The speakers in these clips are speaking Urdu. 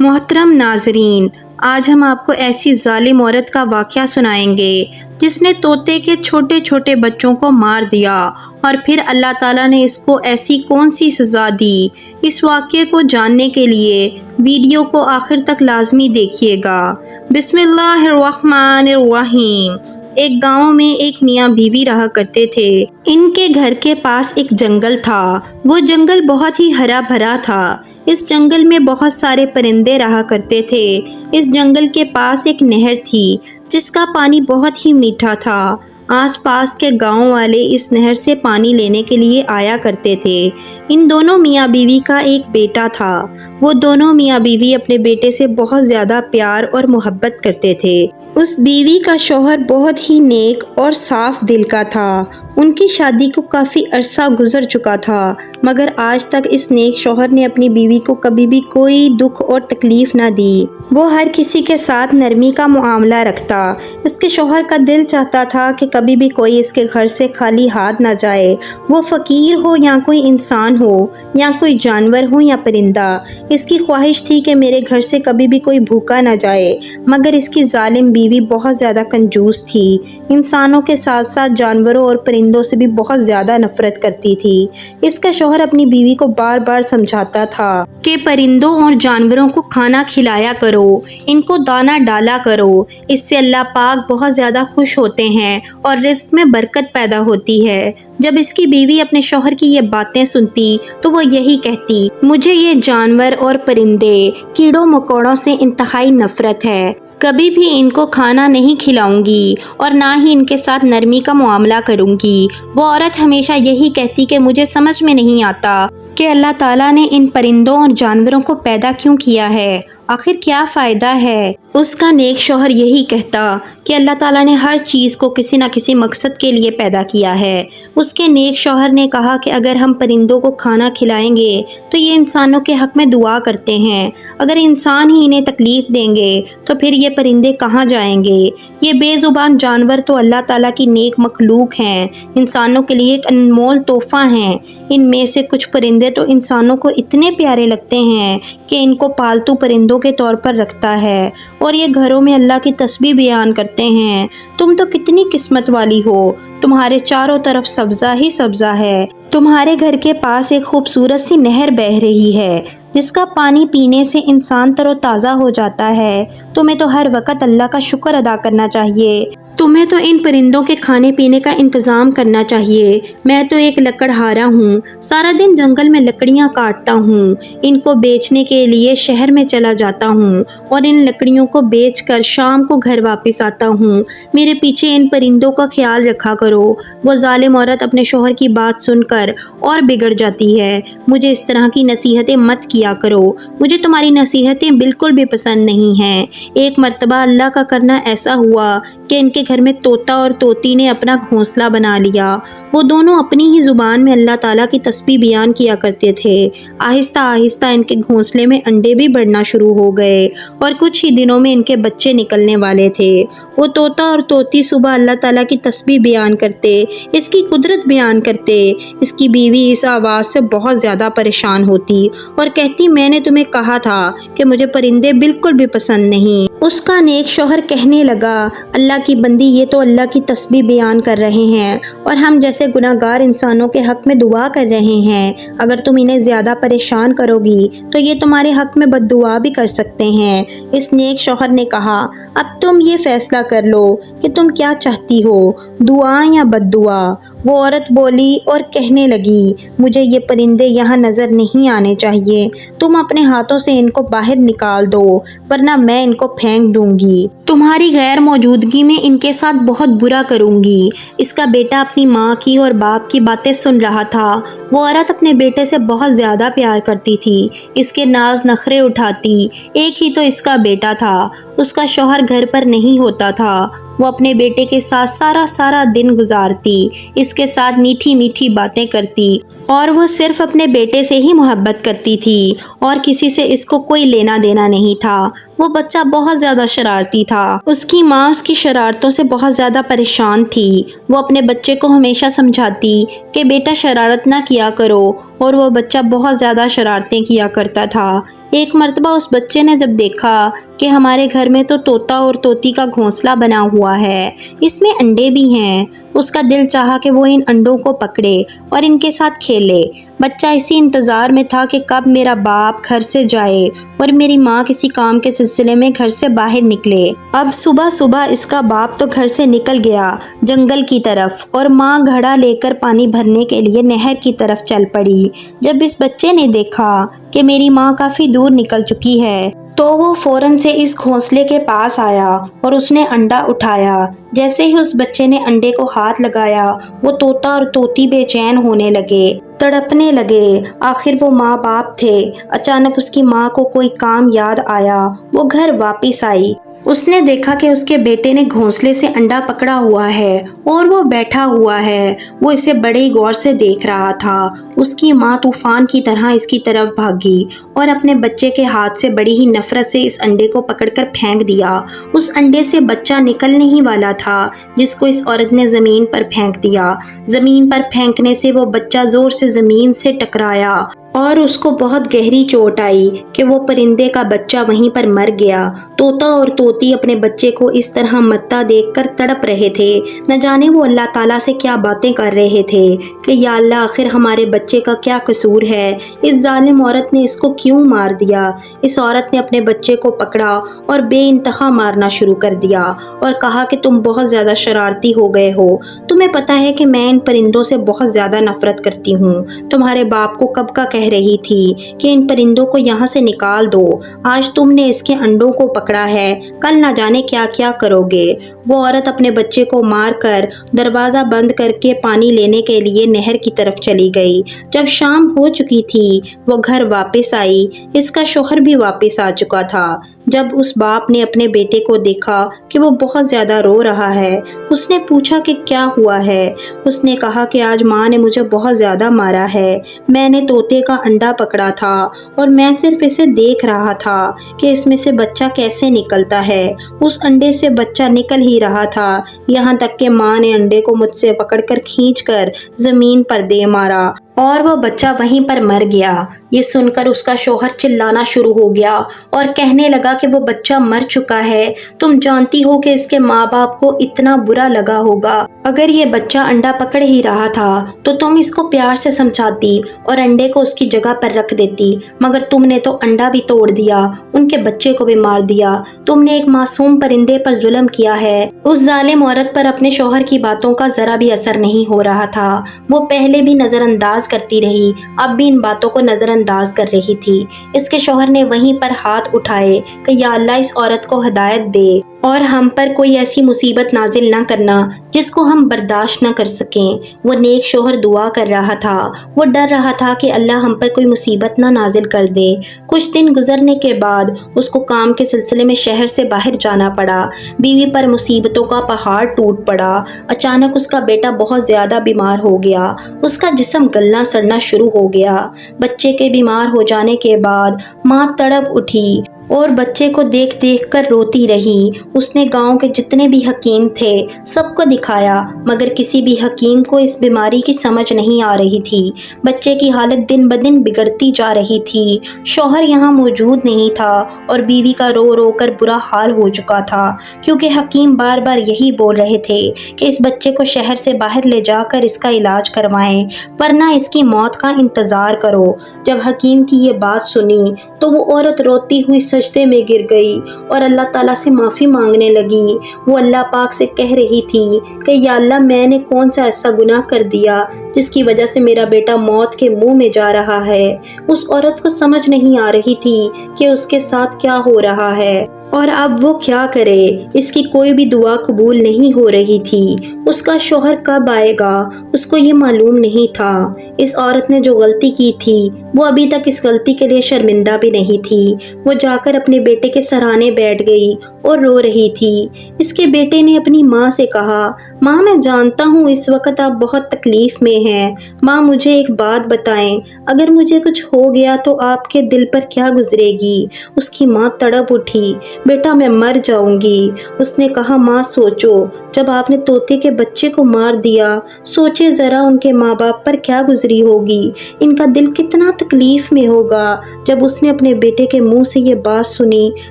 محترم ناظرین، آج ہم آپ کو ایسی ظالم عورت کا واقعہ سنائیں گے جس نے طوطے کے چھوٹے چھوٹے بچوں کو مار دیا اور پھر اللہ تعالیٰ نے اس کو ایسی کون سی سزا دی۔ اس واقعے کو جاننے کے لیے ویڈیو کو آخر تک لازمی دیکھیے گا۔ بسم اللہ الرحمن الرحیم۔ ایک گاؤں میں ایک میاں بیوی رہا کرتے تھے۔ ان کے گھر کے پاس ایک جنگل تھا۔ وہ جنگل بہت ہی ہرا بھرا تھا۔ اس جنگل میں بہت سارے پرندے رہا کرتے تھے۔ اس جنگل کے پاس ایک نہر تھی جس کا پانی بہت ہی میٹھا تھا۔ آس پاس کے گاؤں والے اس نہر سے پانی لینے کے لیے آیا کرتے تھے۔ ان دونوں میاں بیوی کا ایک بیٹا تھا۔ وہ دونوں میاں بیوی اپنے بیٹے سے بہت زیادہ پیار اور محبت کرتے تھے۔ اس بیوی کا شوہر بہت ہی نیک اور صاف دل کا تھا۔ ان کی شادی کو کافی عرصہ گزر چکا تھا، مگر آج تک اس نیک شوہر نے اپنی بیوی کو کبھی بھی کوئی دکھ اور تکلیف نہ دی۔ وہ ہر کسی کے ساتھ نرمی کا معاملہ رکھتا۔ اس کے شوہر کا دل چاہتا تھا کہ کبھی بھی کوئی اس کے گھر سے خالی ہاتھ نہ جائے، وہ فقیر ہو یا کوئی انسان ہو یا کوئی جانور ہو یا پرندہ۔ اس کی خواہش تھی کہ میرے گھر سے کبھی بھی کوئی بھوکا نہ جائے، مگر اس کی ظالم بیوی بہت زیادہ کنجوس تھی۔ انسانوں کے ساتھ ساتھ جانوروں اور پرندوں سے بھی بہت زیادہ نفرت کرتی تھی۔ اس کا شوہر اپنی بیوی کو بار بار سمجھاتا تھا کہ پرندوں اور جانوروں کو کھانا کھلایا کرو، ان کو دانہ ڈالا کرو، اس سے اللہ پاک بہت زیادہ خوش ہوتے ہیں اور رزق میں برکت پیدا ہوتی ہے۔ جب اس کی بیوی اپنے شوہر کی یہ باتیں سنتی تو وہ یہی کہتی، مجھے یہ جانور اور پرندے، کیڑوں مکوڑوں سے انتہائی نفرت ہے، کبھی بھی ان کو کھانا نہیں کھلاؤں گی اور نہ ہی ان کے ساتھ نرمی کا معاملہ کروں گی۔ وہ عورت ہمیشہ یہی کہتی کہ مجھے سمجھ میں نہیں آتا کہ اللہ تعالیٰ نے ان پرندوں اور جانوروں کو پیدا کیوں کیا ہے، آخر کیا فائدہ ہے۔ اس کا نیک شوہر یہی کہتا کہ اللہ تعالیٰ نے ہر چیز کو کسی نہ کسی مقصد کے لیے پیدا کیا ہے۔ اس کے نیک شوہر نے کہا کہ اگر ہم پرندوں کو کھانا کھلائیں گے تو یہ انسانوں کے حق میں دعا کرتے ہیں، اگر انسان ہی انہیں تکلیف دیں گے تو پھر یہ پرندے کہاں جائیں گے۔ یہ بے زبان جانور تو اللہ تعالیٰ کی نیک مخلوق ہیں، انسانوں کے لیے ایک انمول تحفہ ہیں۔ ان میں سے کچھ پرندے تو انسانوں کو اتنے پیارے لگتے ہیں کہ ان کو پالتو پرندوں کے طور پر رکھتا ہے اور یہ گھروں میں اللہ کی تسبیح بیان کرتے ہیں۔ تم تو کتنی قسمت والی ہو، تمہارے چاروں طرف سبزہ ہی سبزہ ہے۔ تمہارے گھر کے پاس ایک خوبصورت سی نہر بہہ رہی ہے جس کا پانی پینے سے انسان تر و تازہ ہو جاتا ہے۔ تمہیں تو ہر وقت اللہ کا شکر ادا کرنا چاہیے۔ تمہیں تو ان پرندوں کے کھانے پینے کا انتظام کرنا چاہیے۔ میں تو ایک لکڑہارا ہوں، سارا دن جنگل میں لکڑیاں کاٹتا ہوں، ان کو بیچنے کے لیے شہر میں چلا جاتا ہوں اور ان لکڑیوں کو بیچ کر شام کو گھر واپس آتا ہوں۔ میرے پیچھے ان پرندوں کا خیال رکھا کرو۔ وہ ظالم عورت اپنے شوہر کی بات سن کر اور بگڑ جاتی ہے۔ مجھے اس طرح کی نصیحتیں مت کیا کرو، مجھے تمہاری نصیحتیں بالکل بھی پسند نہیں ہیں۔ ایک مرتبہ اللہ کا کرنا ایسا ہوا کہ ان کے گھر میں طوطا اور طوطی نے اپنا گھونسلہ بنا لیا۔ وہ دونوں اپنی ہی زبان میں اللہ تعالیٰ کی تسبیح بیان کیا کرتے تھے۔ آہستہ آہستہ ان کے گھونسلے میں انڈے بھی بڑھنا شروع ہو گئے اور کچھ ہی دنوں میں ان کے بچے نکلنے والے تھے۔ وہ طوطا اور طوطی صبح اللہ تعالیٰ کی تسبیح بیان کرتے، اس کی قدرت بیان کرتے۔ اس کی بیوی اس آواز سے بہت زیادہ پریشان ہوتی اور کہتی، میں نے تمہیں کہا تھا کہ مجھے پرندے بالکل بھی پسند نہیں۔ اس کا نیک شوہر کہنے لگا، اللہ کی بندی، یہ تو اللہ کی تسبیح بیان کر رہے ہیں اور ہم جیسے گناہ گار انسانوں کے حق میں دعا کر رہے ہیں۔ اگر تم انہیں زیادہ پریشان کرو گی تو یہ تمہارے حق میں بد دعا بھی کر سکتے ہیں۔ اس نیک شوہر نے کہا، اب تم یہ فیصلہ کر لو کہ تم کیا چاہتی ہو، دعا یا بد دعا۔ وہ عورت بولی اور کہنے لگی، مجھے یہ پرندے یہاں نظر نہیں آنے چاہیے، تم اپنے ہاتھوں سے ان کو باہر نکال دو ورنہ میں ان کو پھینک دوں گی۔ تمہاری غیر موجودگی میں ان کے ساتھ بہت برا کروں گی۔ اس کا بیٹا اپنی ماں کی اور باپ کی باتیں سن رہا تھا۔ وہ عورت اپنے بیٹے سے بہت زیادہ پیار کرتی تھی، اس کے ناز نخرے اٹھاتی۔ ایک ہی تو اس کا بیٹا تھا، اس کا شوہر گھر پر نہیں ہوتا تھا۔ وہ اپنے بیٹے کے ساتھ سارا دن گزارتی، اس کے ساتھ میٹھی میٹھی باتیں کرتی اور وہ صرف اپنے بیٹے سے ہی محبت کرتی تھی اور کسی سے اس کو کوئی لینا دینا نہیں تھا۔ وہ بچہ بہت زیادہ شرارتی تھا۔ اس کی ماں اس کی شرارتوں سے بہت زیادہ پریشان تھی۔ وہ اپنے بچے کو ہمیشہ سمجھاتی کہ بیٹا شرارت نہ کیا کرو اور وہ بچہ بہت زیادہ شرارتیں کیا کرتا تھا۔ ایک مرتبہ اس بچے نے جب دیکھا کہ ہمارے گھر میں تو طوطا اور طوطی کا گھونسلہ بنا ہوا ہے، اس میں انڈے بھی ہیں، اس کا دل چاہا کہ وہ ان انڈوں کو پکڑے اور ان کے ساتھ کھیلے۔ بچہ اسی انتظار میں تھا کہ کب میرا باپ گھر سے جائے اور میری ماں کسی کام کے سلسلے میں گھر سے باہر نکلے۔ اب صبح صبح اس کا باپ تو گھر سے نکل گیا جنگل کی طرف، اور ماں گھڑا لے کر پانی بھرنے کے لیے نہر کی طرف چل پڑی۔ جب اس بچے نے دیکھا کہ میری ماں کافی دور نکل چکی ہے تو وہ فوراً سے اس گھونسلے کے پاس آیا اور اس نے انڈا اٹھایا۔ جیسے ہی اس بچے نے انڈے کو ہاتھ لگایا، وہ طوطا اور طوطی بے چین ہونے لگے، تڑپنے لگے۔ آخر وہ ماں باپ تھے۔ اچانک اس کی ماں کو کوئی کام یاد آیا، وہ گھر واپس آئی۔ اس نے دیکھا کہ اس کے بیٹے نے گھونسلے سے انڈا پکڑا ہوا ہے اور وہ بیٹھا ہوا ہے، وہ اسے بڑے غور سے دیکھ رہا تھا۔ اس کی ماں طوفان کی طرح اس کی طرف بھاگی اور اپنے بچے کے ہاتھ سے بڑی ہی نفرت سے اس انڈے کو پکڑ کر پھینک دیا۔ اس انڈے سے بچہ نکلنے ہی والا تھا جس کو اس عورت نے زمین پر پھینک دیا۔ زمین پر پھینکنے سے وہ بچہ زور سے زمین سے ٹکرایا اور اس کو بہت گہری چوٹ آئی کہ وہ پرندے کا بچہ وہیں پر مر گیا۔ طوطا اور طوطی اپنے بچے کو اس طرح مرتا دیکھ کر تڑپ رہے تھے۔ نہ جانے وہ اللہ تعالیٰ سے کیا باتیں کر رہے تھے کہ یا اللہ، آخر ہمارے بچے کا کیا قصور ہے، اس ظالم عورت نے اس کو کیوں مار دیا۔ اس عورت نے اپنے بچے کو پکڑا اور بے انتہا مارنا شروع کر دیا اور کہا کہ تم بہت زیادہ شرارتی ہو گئے ہو، تمہیں پتہ ہے کہ میں ان پرندوں سے بہت زیادہ نفرت کرتی ہوں۔ تمہارے باپ کو کب کا کہہ رہی تھی کہ ان پرندوں کو یہاں سے نکال دو، آج تم نے اس کے انڈوں کو پکڑا ہے، کل نہ جانے کیا کیا کرو گے۔ وہ عورت اپنے بچے کو مار کر دروازہ بند کر کے پانی لینے کے لیے نہر کی طرف چلی گئی۔ جب شام ہو چکی تھی وہ گھر واپس آئی۔ اس کا شوہر بھی واپس آ چکا تھا۔ جب اس باپ نے اپنے بیٹے کو دیکھا کہ وہ بہت زیادہ رو رہا ہے، اس نے پوچھا کہ کیا ہوا ہے۔ اس نے کہا کہ آج ماں نے مجھے بہت زیادہ مارا ہے، میں نے طوطے کا انڈا پکڑا تھا اور میں صرف اسے دیکھ رہا تھا کہ اس میں سے بچہ کیسے نکلتا ہے۔ اس انڈے سے بچہ نکل ہی رہا تھا، یہاں تک کہ ماں نے انڈے کو مجھ سے پکڑ کر کھینچ کر زمین پر دے مارا اور وہ بچہ وہیں پر مر گیا۔ یہ سن کر اس کا شوہر چلانا شروع ہو گیا اور کہنے لگا کہ وہ بچہ مر چکا ہے، تم جانتی ہو کہ اس کے ماں باپ کو اتنا برا لگا ہوگا۔ اگر یہ بچہ انڈا پکڑ ہی رہا تھا تو تم اس کو پیار سے سمجھاتی اور انڈے کو اس کی جگہ پر رکھ دیتی، مگر تم نے تو انڈا بھی توڑ دیا، ان کے بچے کو بھی مار دیا، تم نے ایک معصوم پرندے پر ظلم کیا ہے۔ اس ظالم عورت پر اپنے شوہر کی باتوں کا ذرا بھی اثر نہیں ہو رہا تھا۔ وہ پہلے بھی نظر انداز کرتی رہی، اب بھی ان باتوں کو نظر انداز کر رہی تھی۔ اس کے شوہر نے وہیں پر ہاتھ اٹھائے کہ یا اللہ، اس عورت کو ہدایت دے اور ہم پر کوئی ایسی مصیبت نازل نہ کرنا جس کو ہم برداشت نہ کر سکیں۔ وہ نیک شوہر دعا کر رہا تھا، وہ ڈر رہا تھا کہ اللہ ہم پر کوئی مصیبت نہ نازل کر دے۔ کچھ دن گزرنے کے بعد اس کو کام کے سلسلے میں شہر سے باہر جانا پڑا۔ بیوی پر مصیبتوں کا پہاڑ ٹوٹ پڑا۔ اچانک اس کا بیٹا بہت زیادہ بیمار ہو گیا، اس کا جسم گلنا سڑنا شروع ہو گیا۔ بچے کے بیمار ہو جانے کے بعد ماں تڑپ اٹھی اور بچے کو دیکھ دیکھ کر روتی رہی۔ اس نے گاؤں کے جتنے بھی حکیم تھے سب کو دکھایا، مگر کسی بھی حکیم کو اس بیماری کی سمجھ نہیں آ رہی تھی۔ بچے کی حالت دن بدن بگڑتی جا رہی تھی۔ شوہر یہاں موجود نہیں تھا اور بیوی کا رو رو کر برا حال ہو چکا تھا، کیونکہ حکیم بار بار یہی بول رہے تھے کہ اس بچے کو شہر سے باہر لے جا کر اس کا علاج کروائیں، ورنہ اس کی موت کا انتظار کرو۔ جب حکیم کی یہ بات سنی تو وہ عورت روتی ہوئی سجدے میں گر گئی اور اللہ تعالیٰ سے معافی مانگنے لگی۔ وہ اللہ پاک سے کہہ رہی تھی کہ یا اللہ، میں نے کون سا ایسا گناہ کر دیا جس کی وجہ سے میرا بیٹا موت کے منہ میں جا رہا ہے۔ اس عورت کو سمجھ نہیں آ رہی تھی کہ اس کے ساتھ کیا ہو رہا ہے اور اب وہ کیا کرے۔ اس کی کوئی بھی دعا قبول نہیں ہو رہی تھی۔ اس کا شوہر کب آئے گا اس کو یہ معلوم نہیں تھا۔ اس عورت نے جو غلطی کی تھی وہ ابھی تک اس غلطی کے لیے شرمندہ بھی نہیں تھی۔ وہ جا کر اپنے بیٹے کے سرانے بیٹھ گئی اور رو رہی تھی۔ اس کے بیٹے نے اپنی ماں سے کہا، ماں میں جانتا ہوں اس وقت آپ بہت تکلیف میں ہیں، ماں مجھے ایک بات بتائیں، اگر مجھے کچھ ہو گیا تو آپ کے دل پر کیا گزرے گی؟ اس کی ماں تڑپ اٹھی، بیٹا میں مر جاؤں گی۔ اس نے کہا، ماں سوچو، جب آپ نے طوطے کے بچے کو مار دیا، سوچے ذرا ان کے ماں باپ پر کیا گزرے گزری ہوگی، ان کا دل کتنا تکلیف میں ہوگا۔ جب اس نے اپنے بیٹے کے منہ سے یہ بات سنی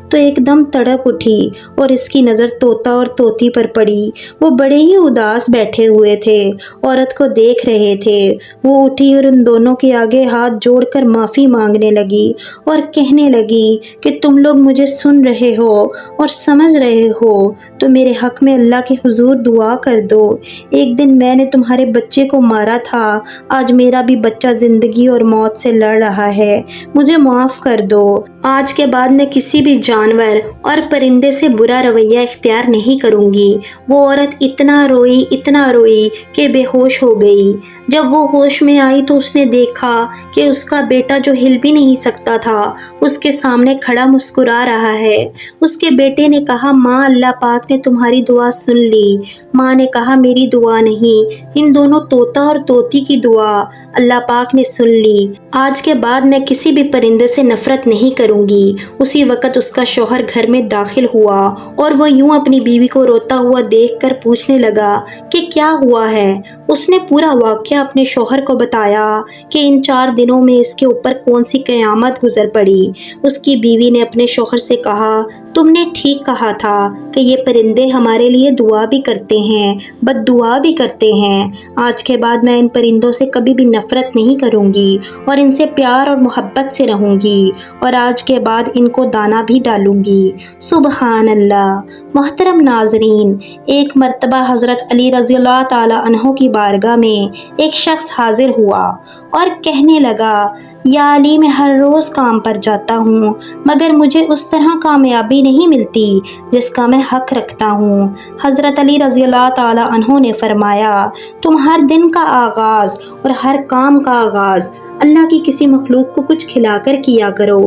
تو ایک دم تڑپ اٹھی اور اس کی نظر طوطا اور طوطی پر پڑی۔ وہ بڑے ہی اداس بیٹھے ہوئے تھے، عورت کو دیکھ رہے تھے۔ وہ اٹھی اور ان دونوں کے آگے ہاتھ جوڑ کر معافی مانگنے لگی اور کہنے لگی کہ تم لوگ مجھے سن رہے ہو اور سمجھ رہے ہو تو میرے حق میں اللہ کے حضور دعا کر دو۔ ایک دن میں نے تمہارے بچے کو مارا تھا، آج میرا بھی بچہ زندگی اور موت سے لڑ رہا ہے، مجھے معاف کر دو۔ آج کے بعد میں کسی بھی جانور اور پرندے سے برا رویہ اختیار نہیں کروں گی۔ وہ عورت اتنا روئی کہ بے ہوش ہو گئی۔ جب وہ ہوش میں آئی تو اس نے دیکھا کہ اس کا بیٹا جو ہل بھی نہیں سکتا تھا اس کے سامنے کھڑا مسکرا رہا ہے۔ اس کے بیٹے نے کہا، ماں، اللہ پاک نے تمہاری دعا سن لی۔ ماں نے کہا، میری دعا نہیں، ان دونوں طوطا اور طوطی کی دعا اللہ پاک نے سن لی۔ آج کے بعد میں کسی بھی پرندے سے نفرت نہیں کروں گی۔ اسی وقت اس کا شوہر گھر میں داخل ہوا اور وہ یوں اپنی بیوی کو روتا ہوا دیکھ کر پوچھنے لگا کہ کیا ہوا ہے۔ اس نے پورا واقعہ اپنے شوہر کو بتایا کہ ان 4 دنوں میں اس کے اوپر کون سی قیامت گزر پڑی۔ اس کی بیوی نے اپنے شوہر سے کہا، تم نے ٹھیک کہا تھا کہ یہ پرندے ہمارے لیے دعا بھی کرتے ہیں، بد دعا بھی کرتے ہیں۔ آج کے بعد میں ان پرندوں سے کبھی بھی نفرت نہیں کروں گی اور ان سے پیار اور محبت سے رہوں گی، اور آج کے بعد ان کو دانہ بھی ڈالوں گی۔ سبحان اللہ۔ محترم ناظرین، ایک مرتبہ حضرت علی رضی اللہ تعالی عنہ کی بارگاہ میں ایک شخص حاضر ہوا اور کہنے لگا، یا علی، میں ہر روز کام پر جاتا ہوں مگر مجھے اس طرح کامیابی نہیں ملتی جس کا میں حق رکھتا ہوں۔ حضرت علی رضی اللہ تعالی عنہ نے فرمایا، تم ہر دن کا آغاز اور ہر کام کا آغاز اللہ کی کسی مخلوق کو کچھ کھلا کر کیا کرو،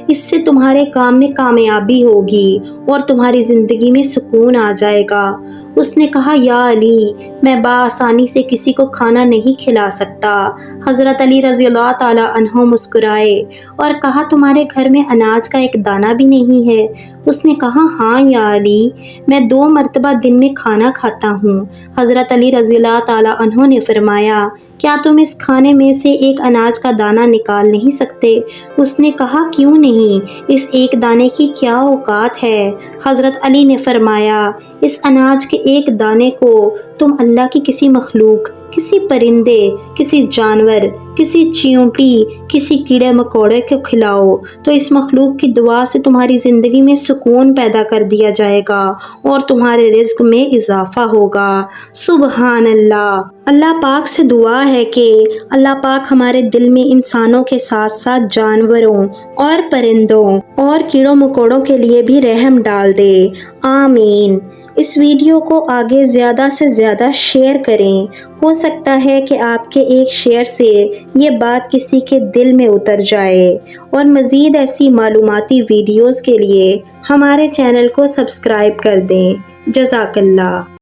اس سے تمہارے کام میں کامیابی ہوگی اور تمہاری زندگی میں سکون آ جائے گا۔ اس نے کہا، یا علی، میں بآسانی سے کسی کو کھانا نہیں کھلا سکتا۔ حضرت علی رضی اللہ تعالی عنہ مسکرائے اور کہا، تمہارے گھر میں اناج کا ایک دانہ بھی نہیں ہے؟ اس نے کہا، ہاں یا علی، میں 2 مرتبہ دن میں کھانا کھاتا ہوں۔ حضرت علی رضی اللہ تعالی عنہ نے فرمایا، کیا تم اس کھانے میں سے ایک اناج کا دانہ نکال نہیں سکتے؟ اس نے کہا، کیوں نہیں، اس ایک دانے کی کیا اوقات ہے؟ حضرت علی نے فرمایا، اس اناج کے ایک دانے کو تم اللہ کی کسی مخلوق، کسی پرندے، کسی جانور، کسی چیونٹی، کسی کیڑے مکوڑے کو کھلاؤ تو اس مخلوق کی دعا سے تمہاری زندگی میں سکون پیدا کر دیا جائے گا اور تمہارے رزق میں اضافہ ہوگا۔ سبحان اللہ۔ اللہ پاک سے دعا ہے کہ اللہ پاک ہمارے دل میں انسانوں کے ساتھ ساتھ جانوروں اور پرندوں اور کیڑوں مکوڑوں کے لیے بھی رحم ڈال دے، آمین۔ اس ویڈیو کو آگے زیادہ سے زیادہ شیئر کریں، ہو سکتا ہے کہ آپ کے ایک شیئر سے یہ بات کسی کے دل میں اتر جائے، اور مزید ایسی معلوماتی ویڈیوز کے لیے ہمارے چینل کو سبسکرائب کر دیں۔ جزاک اللہ۔